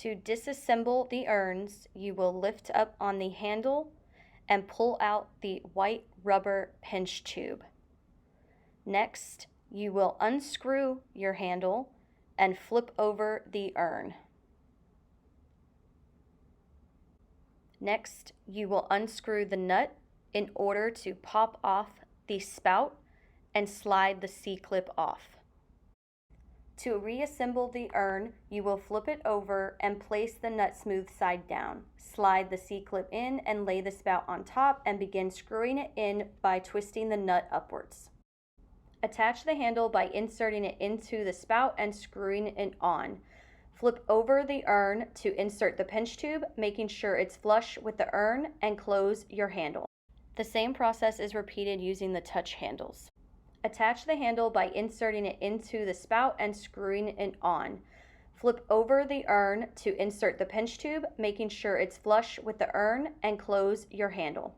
To disassemble the urns, you will lift up on the handle and pull out the white rubber pinch tube. Next, you will unscrew your handle and flip over the urn. Next, you will unscrew the nut in order to pop off the spout and slide the C-clip off. To reassemble the urn, you will flip it over and place the nut smooth side down. Slide the C-clip in and lay the spout on top and begin screwing it in by twisting the nut upwards. Attach the handle by inserting it into the spout and screwing it on. Flip over the urn to insert the pinch tube, making sure it's flush with the urn, and close your handle. The same process is repeated using the touch handles. Attach the handle by inserting it into the spout and screwing it on. Flip over the urn to insert the pinch tube, making sure it's flush with the urn, and close your handle.